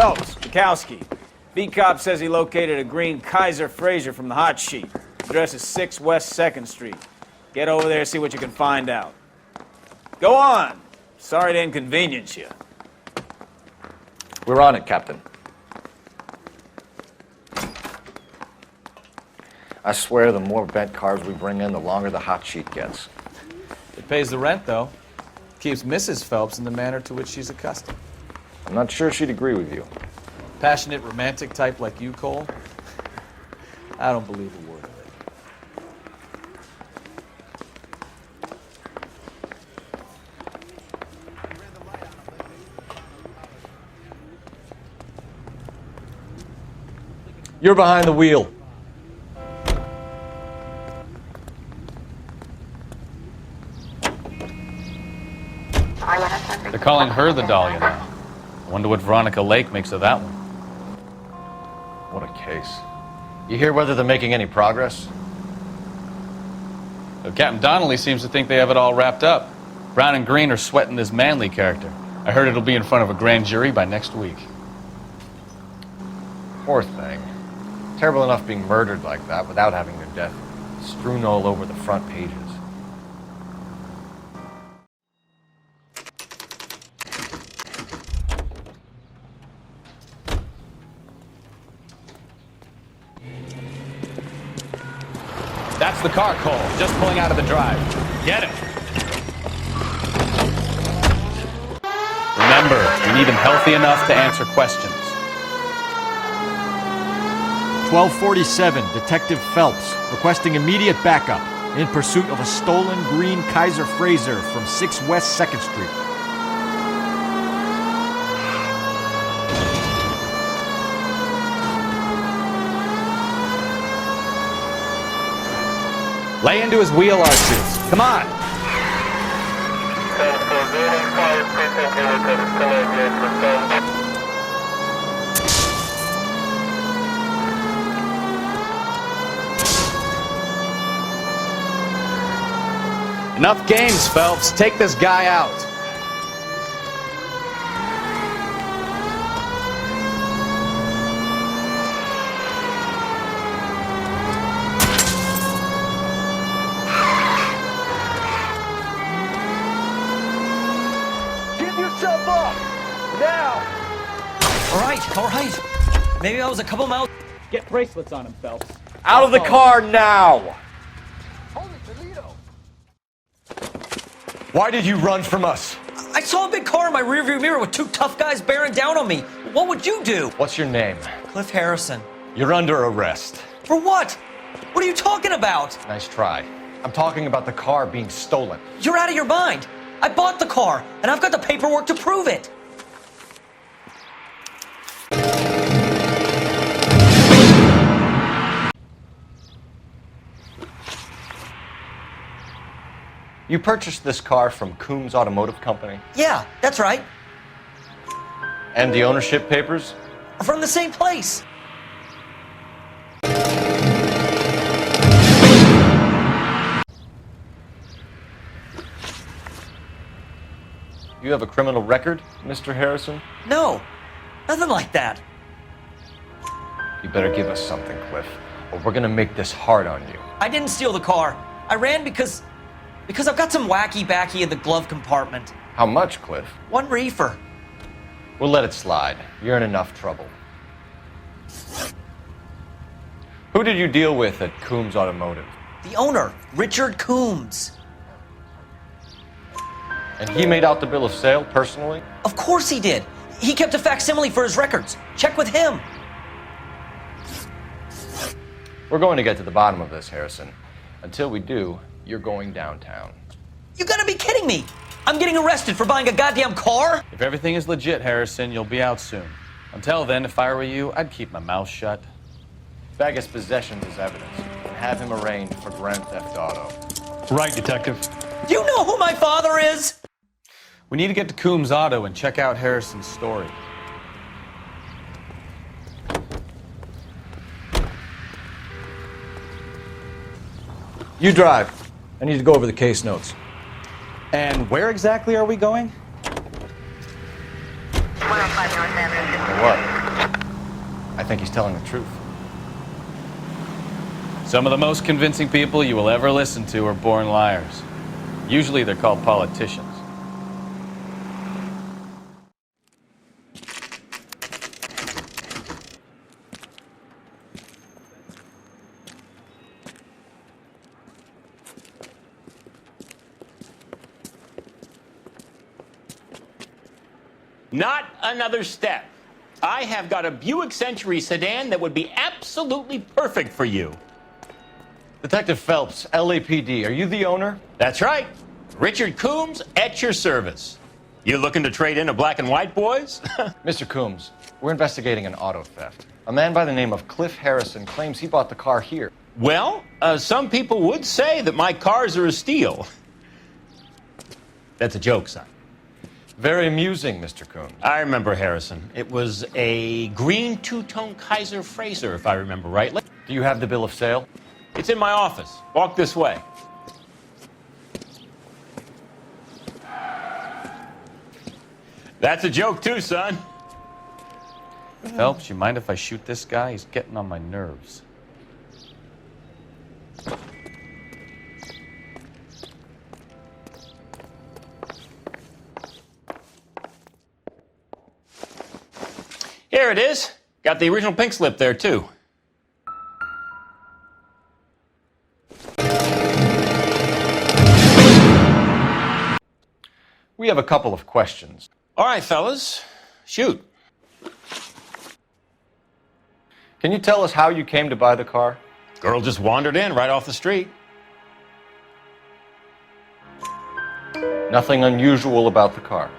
Phelps, Bukowski. B-Cop says he located a green Kaiser Frazer from the hot sheet. Address is 6 West 2nd Street. Get over there, see what you can find out. Go on. Sorry to inconvenience you. We're on it, Captain. I swear the more bent cars we bring in, the longer the hot sheet gets. It pays the rent, though. Keeps Mrs. Phelps in the manner to which she's accustomed. I'm not sure she'd agree with you. Passionate, romantic type like you, Cole? I don't believe a word of it. You're behind the wheel. They're calling her the Dahlia now. I wonder what Veronica Lake makes of that one. What a case. You hear whether they're making any progress? Well, Captain Donnelly seems to think they have it all wrapped up. Brown and Green are sweating this Manley character. I heard it'll be in front of a grand jury by next week. Poor thing. Terrible enough being murdered like that without having their death strewn all over the front pages. That's the car, Cole. Just pulling out of the drive. Get him. Remember, we need him healthy enough to answer questions. 1247, Detective Phelps, requesting immediate backup in pursuit of a stolen green Kaiser Frazer from 6 West 2nd Street. Lay into his wheel arches. Come on. Enough games, Phelps. Take this guy out. All right. Maybe I was a couple miles. Get bracelets on him, Phelps. Out of the car now! Why did you run from us? I saw a big car in my rearview mirror with 2 tough guys bearing down on me. What would you do? What's your name? Cliff Harrison. You're under arrest. For what? What are you talking about? Nice try. I'm talking about the car being stolen. You're out of your mind. I bought the car, and I've got the paperwork to prove it. You purchased this car from Coombs Automotive Company? Yeah, that's right. And the ownership papers? From the same place. You have a criminal record, Mr. Harrison? No, nothing like that. You better give us something, Cliff, or we're gonna make this hard on you. I didn't steal the car. I ran because I've got some wacky-backy in the glove compartment. How much, Cliff? 1 reefer. We'll let it slide. You're in enough trouble. Who did you deal with at Coombs Automotive? The owner, Richard Coombs. And he made out the bill of sale personally? Of course he did. He kept a facsimile for his records. Check with him. We're going to get to the bottom of this, Harrison. Until we do, you're going downtown. You gotta be kidding me! I'm getting arrested for buying a goddamn car? If everything is legit, Harrison, you'll be out soon. Until then, if I were you, I'd keep my mouth shut. Bag his possessions as evidence and have him arraigned for grand theft auto. Right, Detective. Do you know who my father is? We need to get to Coombs Auto and check out Harrison's story. You drive. I need to go over the case notes. And where exactly are we going? For what? I think he's telling the truth. Some of the most convincing people you will ever listen to are born liars. Usually they're called politicians. Not another step. I have got a Buick Century sedan that would be absolutely perfect for you. Detective Phelps, LAPD, are you the owner? That's right. Richard Coombs at your service. You looking to trade in a black and white, boys? Mr. Coombs, we're investigating an auto theft. A man by the name of Cliff Harrison claims he bought the car here. Well, some people would say that my cars are a steal. That's a joke, son. Very amusing, Mr. Coombs. I remember Harrison. It was a green two-tone Kaiser Frazer, if I remember rightly. Do you have the bill of sale? It's in my office. Walk this way. That's a joke too, son. Phelps, you mind if I shoot this guy? He's getting on my nerves. Here it is. Got the original pink slip there, too. We have a couple of questions. All right, fellas. Shoot. Can you tell us how you came to buy the car? Girl just wandered in right off the street. Nothing unusual about the car.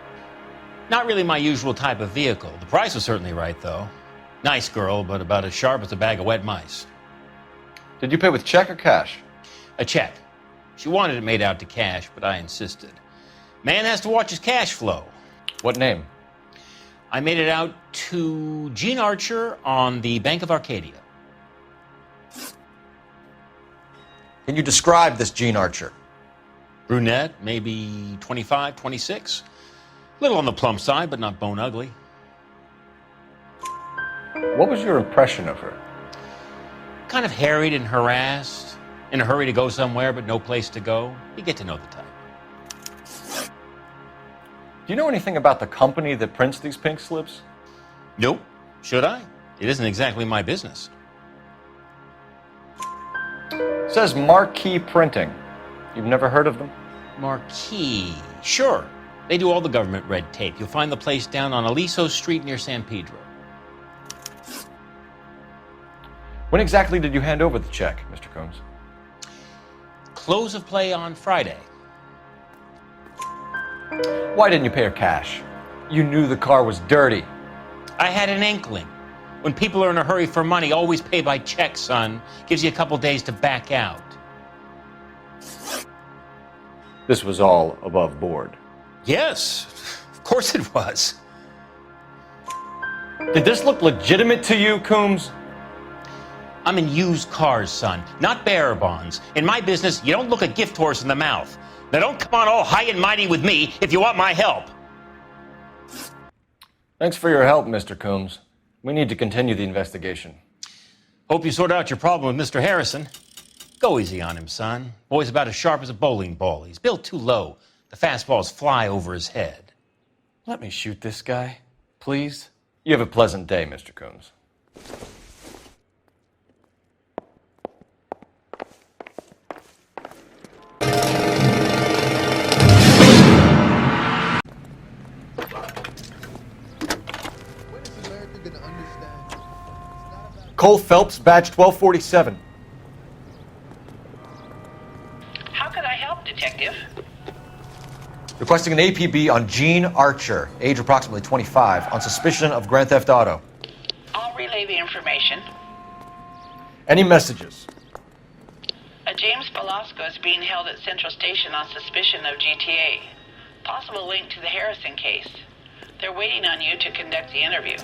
Not really my usual type of vehicle. The price was certainly right, though. Nice girl, but about as sharp as a bag of wet mice. Did you pay with check or cash? A check. She wanted it made out to cash, but I insisted. Man has to watch his cash flow. What name? I made it out to Gene Archer on the Bank of Arcadia. Can you describe this Gene Archer? Brunette, maybe 25, 26. Little on the plump side, but not bone ugly. What was your impression of her? Kind of harried and harassed. In a hurry to go somewhere, but no place to go. You get to know the type. Do you know anything about the company that prints these pink slips? Nope. Should I? It isn't exactly my business. It says Marquee Printing. You've never heard of them? Marquee. Sure. They do all the government red tape. You'll find the place down on Aliso Street near San Pedro. When exactly did you hand over the check, Mr. Coombs? Close of play on Friday. Why didn't you pay her cash? You knew the car was dirty. I had an inkling. When people are in a hurry for money, always pay by check, son. Gives you a couple days to back out. This was all above board. Yes, of course it was. Did this look legitimate to you, Coombs? I'm in used cars, son, not bearer bonds. In my business, you don't look a gift horse in the mouth. Now don't come on all high and mighty with me if you want my help. Thanks for your help, Mr. Coombs. We need to continue the investigation. Hope you sort out your problem with Mr. Harrison. Go easy on him, son. Boy's about as sharp as a bowling ball. He's built too low. The fastballs fly over his head. Let me shoot this guy, please. You have a pleasant day, Mr. Coombs. Cole Phelps, badge 1247. How can I help, Detective? Requesting an APB on Gene Archer, age approximately 25, on suspicion of grand theft auto. I'll relay the information. Any messages? A James Velasco is being held at Central Station on suspicion of GTA. Possible link to the Harrison case. They're waiting on you to conduct the interview.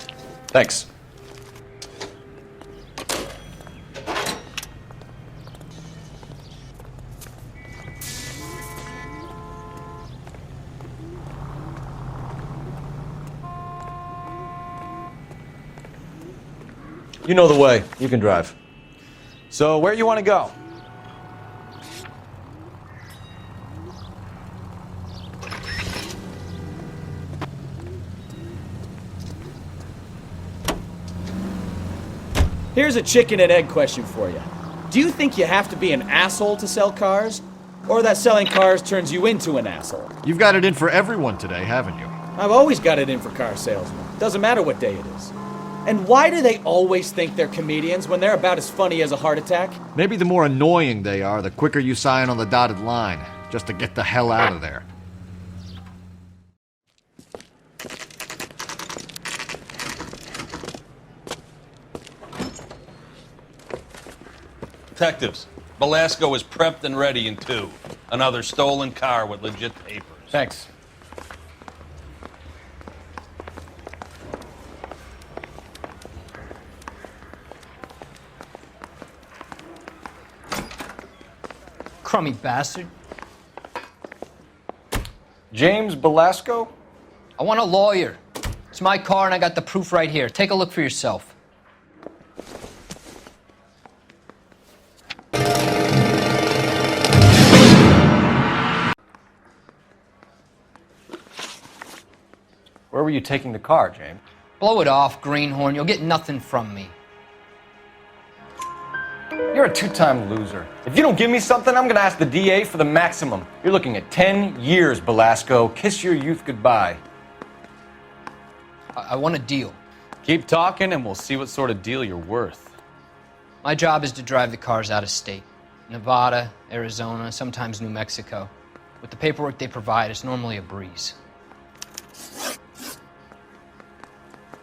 Thanks. You know the way. You can drive. So, where you want to go? Here's a chicken and egg question for you. Do you think you have to be an asshole to sell cars? Or that selling cars turns you into an asshole? You've got it in for everyone today, haven't you? I've always got it in for car salesmen. Doesn't matter what day it is. And why do they always think they're comedians when they're about as funny as a heart attack? Maybe the more annoying they are, the quicker you sign on the dotted line, just to get the hell out of there. Detectives, Velasco is prepped and ready in 2. Another stolen car with legit papers. Thanks. Crummy bastard. James Velasco? I want a lawyer. It's my car and I got the proof right here. Take a look for yourself. Where were you taking the car, James? Blow it off, greenhorn. You'll get nothing from me. You're a two-time loser. If you don't give me something, I'm gonna ask the DA for the maximum. You're looking at 10 years, Velasco. Kiss your youth goodbye. I want a deal. Keep talking and we'll see what sort of deal you're worth. My job is to drive the cars out of state. Nevada, Arizona, sometimes New Mexico. With the paperwork they provide, it's normally a breeze.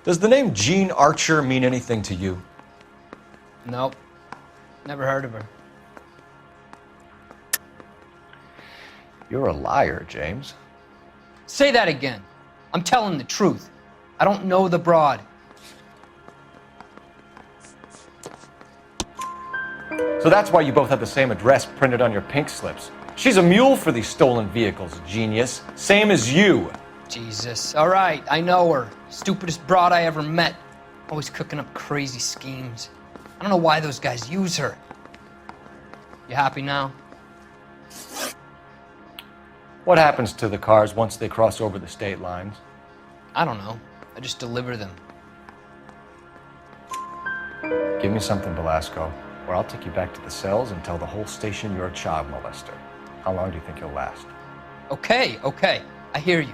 Does the name Jean Archer mean anything to you? Nope. Never heard of her. You're a liar, James. Say that again. I'm telling the truth. I don't know the broad. So that's why you both have the same address printed on your pink slips. She's a mule for these stolen vehicles, genius. Same as you. Jesus. All right, I know her. Stupidest broad I ever met. Always cooking up crazy schemes. I don't know why those guys use her. You happy now? What happens to the cars once they cross over the state lines? I don't know. I just deliver them. Give me something, Velasco, or I'll take you back to the cells and tell the whole station you're a child molester. How long do you think you'll last? Okay. I hear you.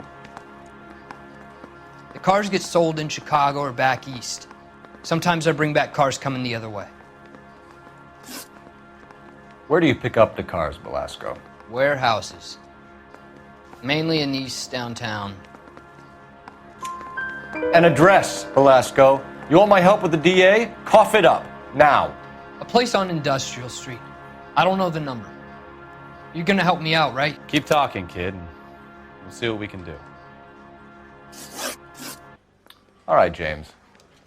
The cars get sold in Chicago or back east. Sometimes I bring back cars coming the other way. Where do you pick up the cars, Velasco? Warehouses. Mainly in East downtown. An address, Velasco. You want my help with the DA? Cough it up, now. A place on Industrial Street. I don't know the number. You're gonna help me out, right? Keep talking, kid, and we'll see what we can do. All right, James.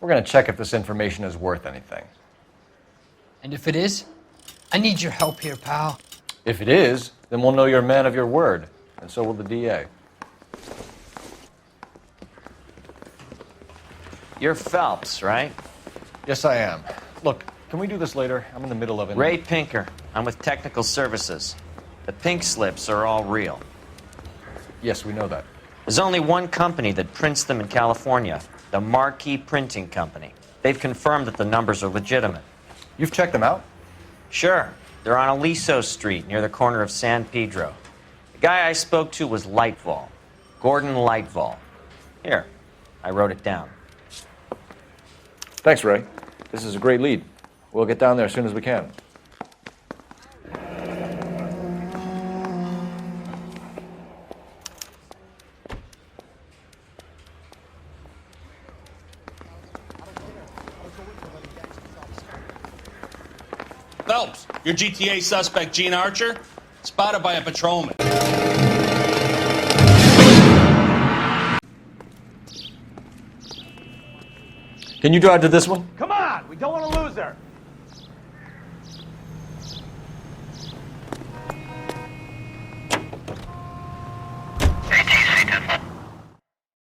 We're going to check if this information is worth anything. And if it is, I need your help here, pal. If it is, then we'll know you're a man of your word, and so will the DA. You're Phelps, right? Yes, I am. Look, can we do this later? I'm in the middle of it. Ray Pinker. I'm with Technical Services. The pink slips are all real. Yes, we know that. There's only one company that prints them in California, the Marquee Printing Company. They've confirmed that the numbers are legitimate. You've checked them out? Sure. They're on Aliso Street, near the corner of San Pedro. The guy I spoke to was Lightval. Gordon Lightval. Here, I wrote it down. Thanks, Ray. This is a great lead. We'll get down there as soon as we can. Phelps, your GTA suspect, Gene Archer, spotted by a patrolman. Can you drive to this one? Come on, we don't want to lose her.